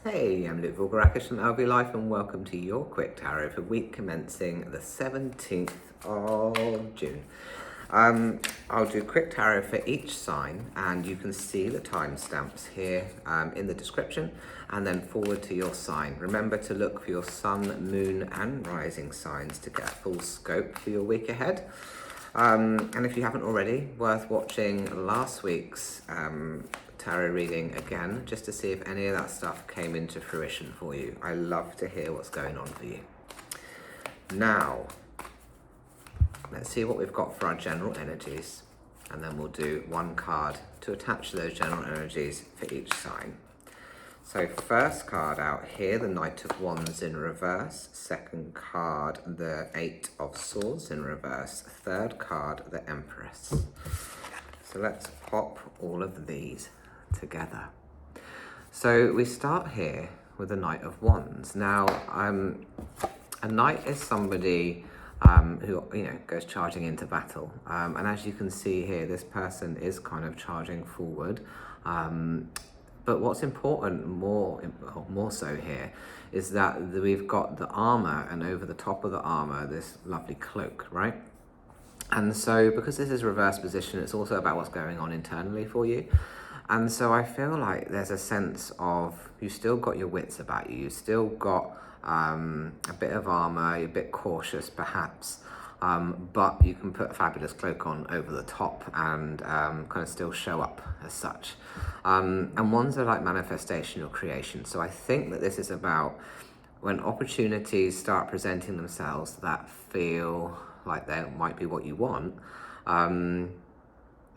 Hey, I'm Luke Voulgarakis from LV Life and welcome to your quick tarot for week commencing the 17th of June. I'll do quick tarot for each sign and you can see the timestamps here in the description and then forward to your sign. Remember to look for your sun, moon and rising signs to get a full scope for your week ahead. And if you haven't already, worth watching last week's tarot reading again, just to see if any of that stuff came into fruition for you. I love to hear what's going on for you. Now, let's see what we've got for our general energies, and then we'll do one card to attach to those general energies for each sign. So first card out here, the Knight of Wands in reverse. Second card, the Eight of Swords in reverse. Third card, the Empress. So let's pop all of these together. So we start here with the Knight of Wands. Now, a knight is somebody who goes charging into battle, and as you can see here, this person is kind of charging forward. But what's important, more so here, is that we've got the armor, and over the top of the armor, this lovely cloak, right? And so because this is reverse position, it's also about what's going on internally for you. And so I feel like there's a sense of, you've still got your wits about you, you've still got a bit of armor, you're a bit cautious perhaps, but you can put a fabulous cloak on over the top and kind of still show up as such. And wands are like manifestation or creation. So I think that this is about when opportunities start presenting themselves that feel like they might be what you want.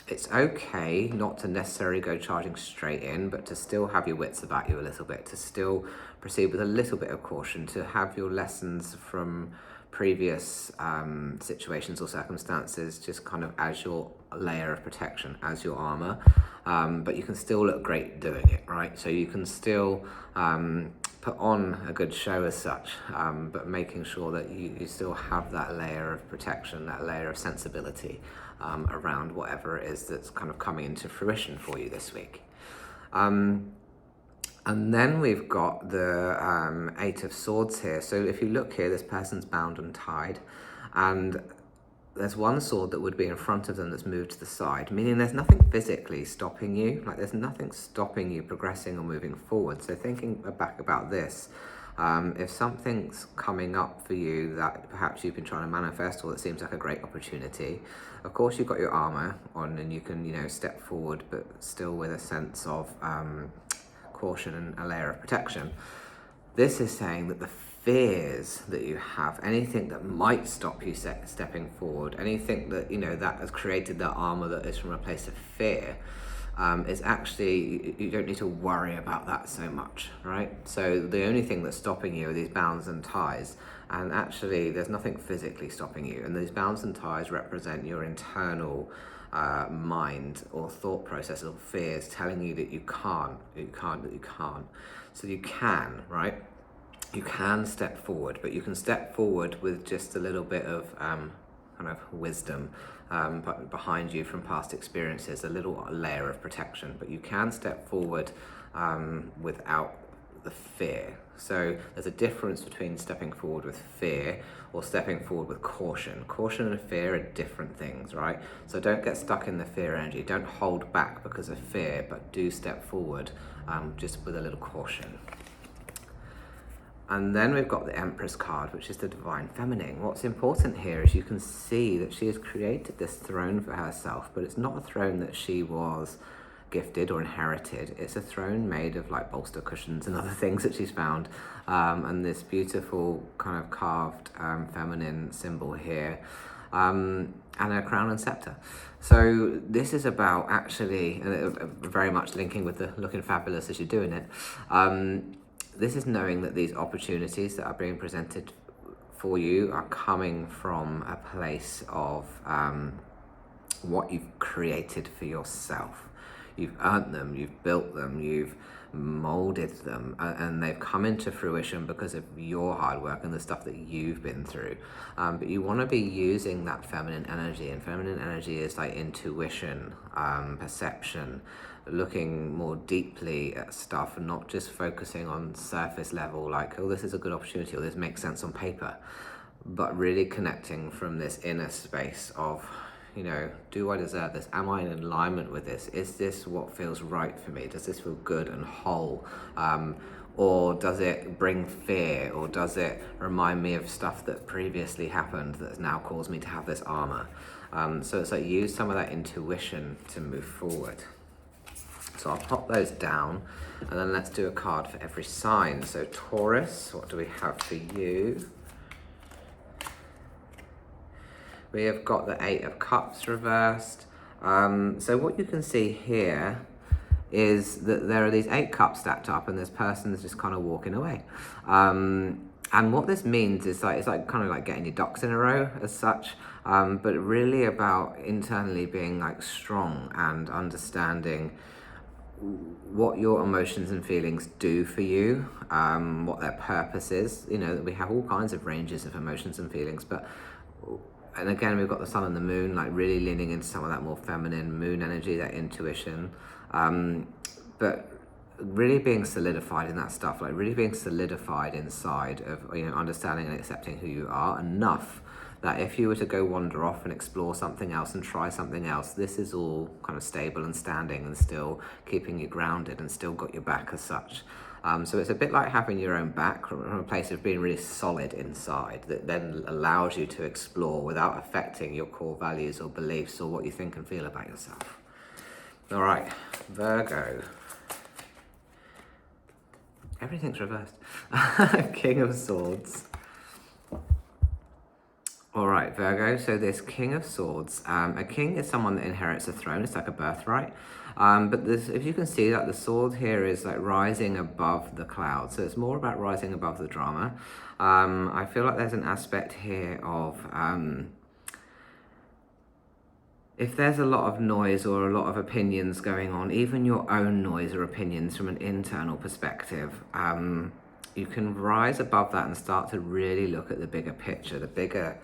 It's okay not to necessarily go charging straight in, but to still have your wits about you a little bit, to still proceed with a little bit of caution, to have your lessons from previous situations or circumstances just kind of as your layer of protection, as your armor. But you can still look great doing it, right? So you can still put on a good show as such, but making sure that you still have that layer of protection, that layer of sensibility around whatever it is that's kind of coming into fruition for you this week. And then we've got the Eight of Swords here. So if you look here, this person's bound and tied, and there's one sword that would be in front of them that's moved to the side, meaning there's nothing physically stopping you, like there's nothing stopping you progressing or moving forward. So thinking back about this, if something's coming up for you that perhaps you've been trying to manifest or that seems like a great opportunity, of course you've got your armor on and you can, step forward, but still with a sense of caution and a layer of protection. This is saying that the fears that you have, anything that might stop you stepping forward, anything that, that has created that armor that is from a place of fear, is actually, you don't need to worry about that so much, right? So the only thing that's stopping you are these bounds and ties, and actually there's nothing physically stopping you, and these bounds and ties represent your internal mind or thought process or fears telling you that you can't. So you can, right? You can step forward, but you can step forward with just a little bit of kind of wisdom behind you from past experiences, a little layer of protection, but you can step forward without the fear. So there's a difference between stepping forward with fear or stepping forward with caution. Caution and fear are different things, right? So don't get stuck in the fear energy. Don't hold back because of fear, but do step forward just with a little caution. And then we've got the Empress card, which is the Divine Feminine. What's important here is you can see that she has created this throne for herself, but it's not a throne that she was gifted or inherited. It's a throne made of like bolster cushions and other things that she's found, and this beautiful kind of carved feminine symbol here, and a crown and scepter. So this is about actually, very much linking with the looking fabulous as you're doing it, this is knowing that these opportunities that are being presented for you are coming from a place of what you've created for yourself. You've earned them, you've built them, you've molded them, and they've come into fruition because of your hard work and the stuff that you've been through. But you want to be using that feminine energy, and feminine energy is like intuition, perception, looking more deeply at stuff and not just focusing on surface level, like, oh, this is a good opportunity or this makes sense on paper, but really connecting from this inner space of, you know, do I deserve this? Am I in alignment with this? Is this what feels right for me? Does this feel good and whole? Or does it bring fear? Or does it remind me of stuff that previously happened that has now caused me to have this armor? So it's like use some of that intuition to move forward. So I'll pop those down and then let's do a card for every sign. So Taurus, what do we have for you? We have got the 8 of Cups reversed. So what you can see here is that there are these 8 cups stacked up and this person's just kind of walking away. And what this means is like, it's like kind of like getting your ducks in a row as such, but really about internally being like strong and understanding what your emotions and feelings do for you, what their purpose is. You know, we have all kinds of ranges of emotions and feelings, but and again, we've got the sun and the moon, like really leaning into some of that more feminine moon energy, that intuition. But really being solidified in that stuff, like really being solidified inside of, you know, understanding and accepting who you are enough that if you were to go wander off and explore something else and try something else, this is all kind of stable and standing and still keeping you grounded and still got your back as such. So it's a bit like having your own back from a place of being really solid inside that then allows you to explore without affecting your core values or beliefs or what you think and feel about yourself. All right, Virgo. Everything's reversed. King of Swords. All right, Virgo, so this King of Swords, a king is someone that inherits a throne. It's like a birthright. But this, if you can see that the sword here is like rising above the clouds. So it's more about rising above the drama. I feel like there's an aspect here of, if there's a lot of noise or a lot of opinions going on, even your own noise or opinions from an internal perspective, you can rise above that and start to really look at the bigger picture, the bigger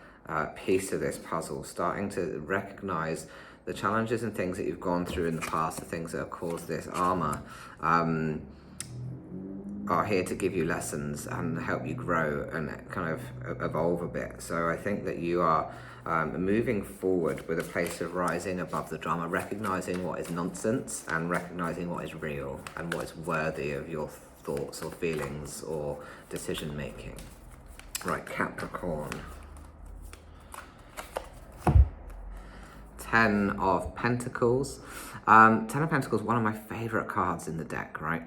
piece of this puzzle, starting to recognize the challenges and things that you've gone through in the past, the things that have caused this armor, are here to give you lessons and help you grow and kind of evolve a bit. So I think that you are moving forward with a place of rising above the drama, recognizing what is nonsense and recognizing what is real and what is worthy of your thoughts or feelings or decision making. Right, Capricorn. 10 of Pentacles. 10 of Pentacles, one of my favorite cards in the deck, right?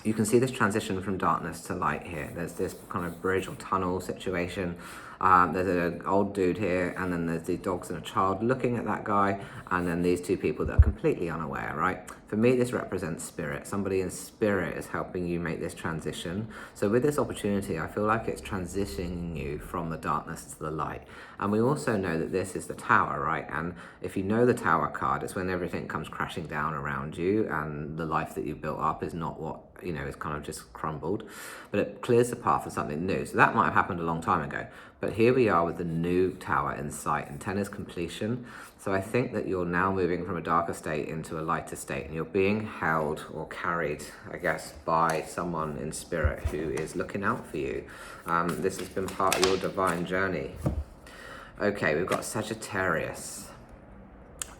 You can see this transition from darkness to light here. There's this kind of bridge or tunnel situation. There's an old dude here, and then there's these dogs and a child looking at that guy, and then these two people that are completely unaware, right? For me, this represents spirit. Somebody in spirit is helping you make this transition. So with this opportunity, I feel like it's transitioning you from the darkness to the light. And we also know that this is the Tower, right? And if you know the Tower card, it's when everything comes crashing down around you and the life that you've built up is not what, you know, is kind of just crumbled. But it clears the path for something new. So that might have happened a long time ago. But here we are with the new Tower in sight, and 10 is completion. So I think that you're now moving from a darker state into a lighter state, and you're being held or carried, I guess, by someone in spirit who is looking out for you. This has been part of your divine journey. Okay, we've got Sagittarius.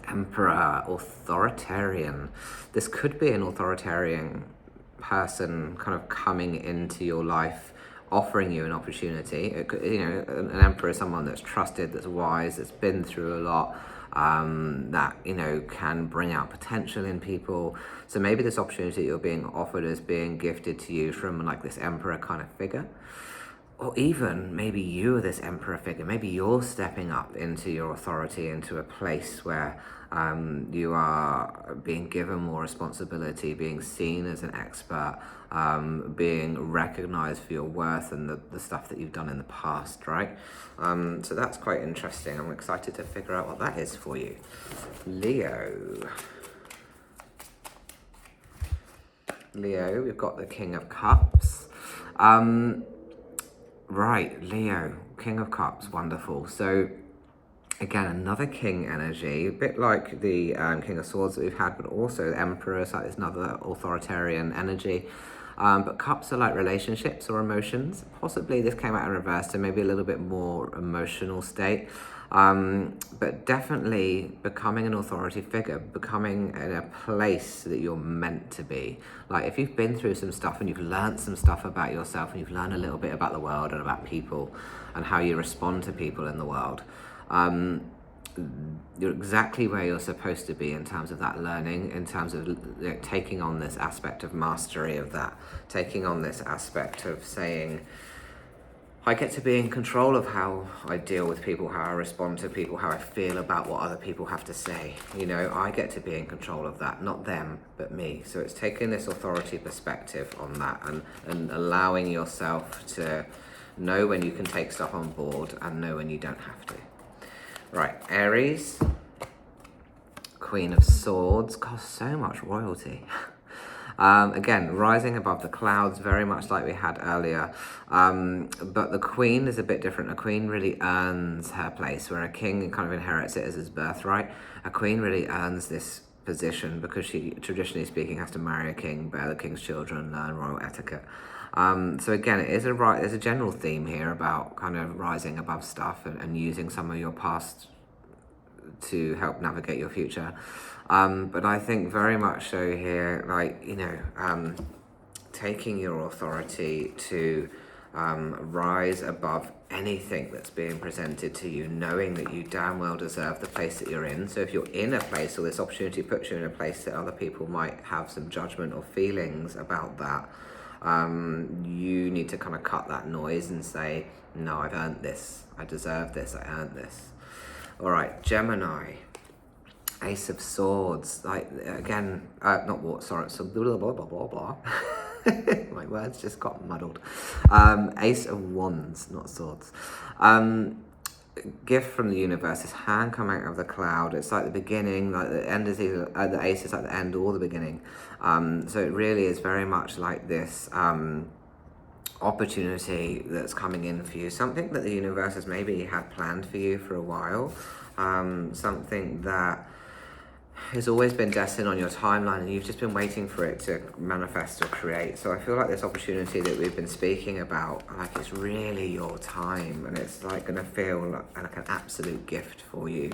Emperor, authoritarian. This could be an authoritarian person kind of coming into your life, offering you an opportunity. It could, you know, an emperor is someone that's trusted, that's wise, that's been through a lot, that, you know, can bring out potential in people. So maybe this opportunity you're being offered is being gifted to you from like this emperor kind of figure. Or even maybe you're this emperor figure. Maybe you're stepping up into your authority, into a place where you are being given more responsibility, being seen as an expert, being recognized for your worth and the stuff that you've done in the past, right? So that's quite interesting. I'm excited to figure out what that is for you. Leo. Leo, we've got the King of Cups. Right, Leo, King of Cups, wonderful. So Again, another king energy, a bit like the King of Swords that we've had, but also the Emperor, so it's another authoritarian energy. But cups are like relationships or emotions. Possibly this came out in reverse, so maybe a little bit more emotional state. But definitely becoming an authority figure, becoming in a place that you're meant to be. Like if you've been through some stuff and you've learned some stuff about yourself and you've learned a little bit about the world and about people and how you respond to people in the world, you're exactly where you're supposed to be in terms of that learning, in terms of taking on this aspect of mastery of that, taking on this aspect of saying, I get to be in control of how I deal with people, how I respond to people, how I feel about what other people have to say. You know, I get to be in control of that, not them, but me. So it's taking this authority perspective on that and allowing yourself to know when you can take stuff on board and know when you don't have to. Right, Aries, Queen of Swords. God, so much royalty. Again, rising above the clouds, very much like we had earlier. But the Queen is a bit different. A Queen really earns her place, where a king kind of inherits it as his birthright. A Queen really earns this position because she, traditionally speaking, has to marry a king, bear the king's children, learn royal etiquette. So again, there's a general theme here about kind of rising above stuff and using some of your past to help navigate your future. But I think very much so here, like, you know, taking your authority to rise above anything that's being presented to you, knowing that you damn well deserve the place that you're in. So if you're in a place, or this opportunity puts you in a place that other people might have some judgment or feelings about that, you need to kind of cut that noise and say, no, I've earned this, I deserve this, I earned this. All right, Gemini, Ace of Swords, like, again, not what, sorry, so blah, blah, blah, blah, blah. My words just got muddled. Ace of Wands, not Swords. Gift from the universe, this hand coming out of the cloud. It's like the beginning, like the end is either, the ace is like the end or the beginning. So it really is very much like this opportunity that's coming in for you, something that the universe has maybe had planned for you for a while, something that has always been destined on your timeline and you've just been waiting for it to manifest or create. So I feel like this opportunity that we've been speaking about, like, it's really your time, and it's like going to feel like an absolute gift for you,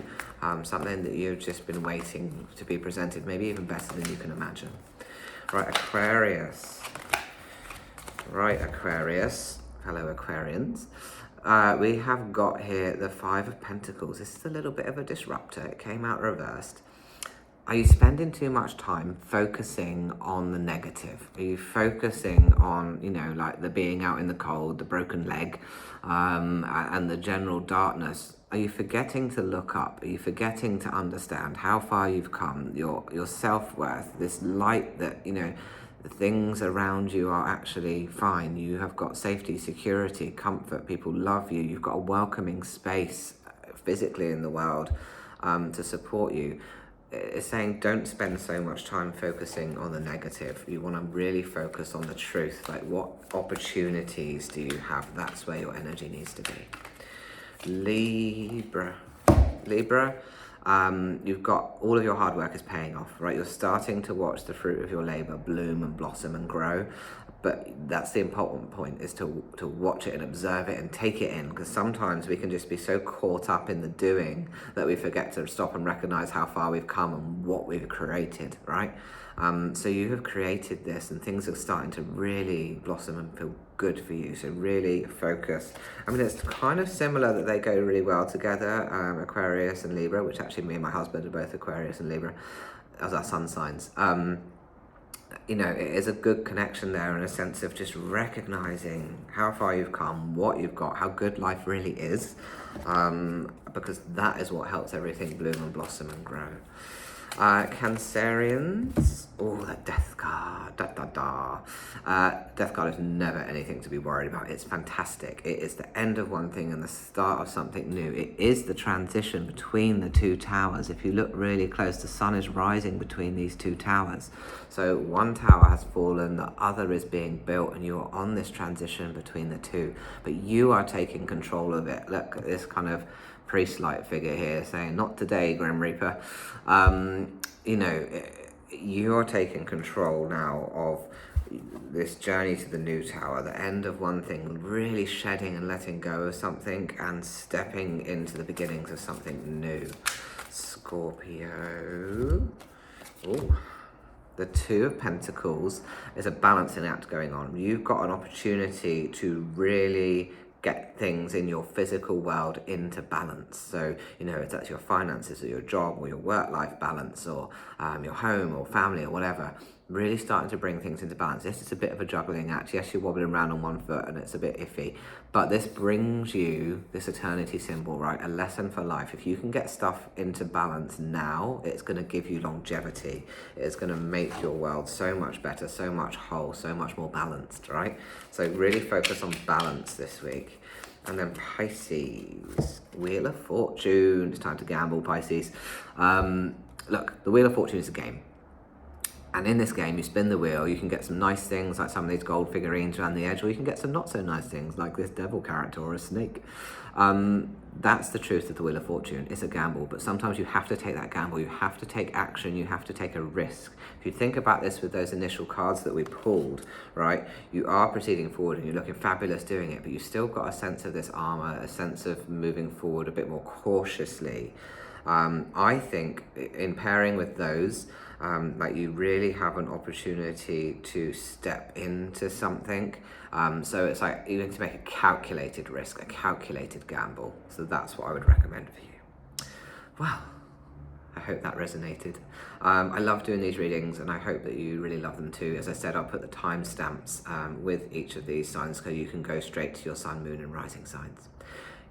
something that you've just been waiting to be presented, maybe even better than you can imagine. Right, Aquarius. Right, Aquarius. Hello, Aquarians. We have got here the Five of Pentacles. This is a little bit of a disruptor. It came out reversed. Are you spending too much time focusing on the negative? Are you focusing on, you know, like the being out in the cold, the broken leg, and the general darkness? Are you forgetting to look up? Are you forgetting to understand how far you've come, your self-worth, this light that, you know, the things around you are actually fine. You have got safety, security, comfort. People love you. You've got a welcoming space physically in the world to support you. It's saying don't spend so much time focusing on the negative. You want to really focus on the truth. Like, what opportunities do you have? That's where your energy needs to be. Libra. You've got all of your hard work is paying off, right? You're starting to watch the fruit of your labor bloom and blossom and grow. But that's the important point, is to watch it and observe it and take it in, because sometimes we can just be so caught up in the doing that we forget to stop and recognize how far we've come and what we've created, right? So you have created this and things are starting to really blossom and feel good for you. So really focus. I mean, it's kind of similar that they go really well together, Aquarius and Libra, which actually me and my husband are both Aquarius and Libra as our sun signs. You know, it is a good connection there in a sense of just recognizing how far you've come, what you've got, how good life really is, because that is what helps everything bloom and blossom and grow. Cancerians, oh, that death card, death card is never anything to be worried about. It's fantastic. It is the end of one thing and the start of something new. It is the transition between the two towers. If you look really close, the sun is rising between these two towers. So one tower has fallen, the other is being built, and you are on this transition between the two. But you are taking control of it. Look at this kind of priest-like figure here saying, not today, Grim Reaper. You know, you're taking control now of this journey to the new tower, the end of one thing, really shedding and letting go of something and stepping into the beginnings of something new. Scorpio. Ooh. The Two of Pentacles is a balancing act going on. You've got an opportunity to really get things in your physical world into balance. So, you know, if that's your finances or your job or your work-life balance or your home or family or whatever, really starting to bring things into balance. Yes, it's a bit of a juggling act. Yes, you're wobbling around on one foot and it's a bit iffy, but this brings you this eternity symbol, right? A lesson for life. If you can get stuff into balance now, it's going to give you longevity. It's going to make your world so much better, so much whole, so much more balanced, right? So really focus on balance this week. And then Pisces, Wheel of Fortune. It's time to gamble, Pisces. Look, the Wheel of Fortune is a game. And in this game, you spin the wheel, you can get some nice things like some of these gold figurines around the edge, or you can get some not so nice things like this devil character or a snake. That's the truth of the Wheel of Fortune. It's a gamble, but sometimes you have to take that gamble. You have to take action. You have to take a risk. If you think about this with those initial cards that we pulled, right, you are proceeding forward and you're looking fabulous doing it, but you've still got a sense of this armor, a sense of moving forward a bit more cautiously. I think in pairing with those, like you really have an opportunity to step into something. So it's like you need to make a calculated risk, a calculated gamble. So that's what I would recommend for you. Well, I hope that resonated. I love doing these readings and I hope that you really love them too. As I said, I'll put the timestamps with each of these signs so you can go straight to your sun, moon and rising signs.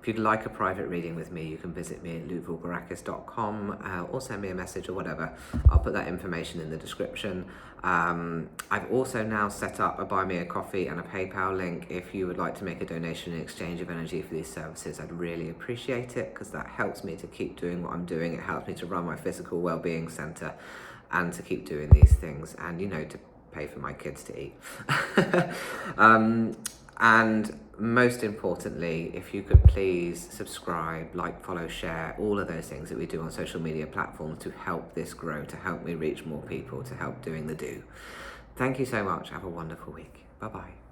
If you'd like a private reading with me, you can visit me at LukeVoulgarakis.com or send me a message or whatever. I'll put that information in the description. I've also now set up a Buy Me a Coffee and a PayPal link if you would like to make a donation in exchange of energy for these services. I'd really appreciate it because that helps me to keep doing what I'm doing. It helps me to run my physical wellbeing centre and to keep doing these things and, you know, to pay for my kids to eat. And most importantly, if you could please subscribe, like, follow, share, all of those things that we do on social media platforms to help this grow, to help me reach more people, to help doing the do. Thank you so much. Have a wonderful week. Bye-bye.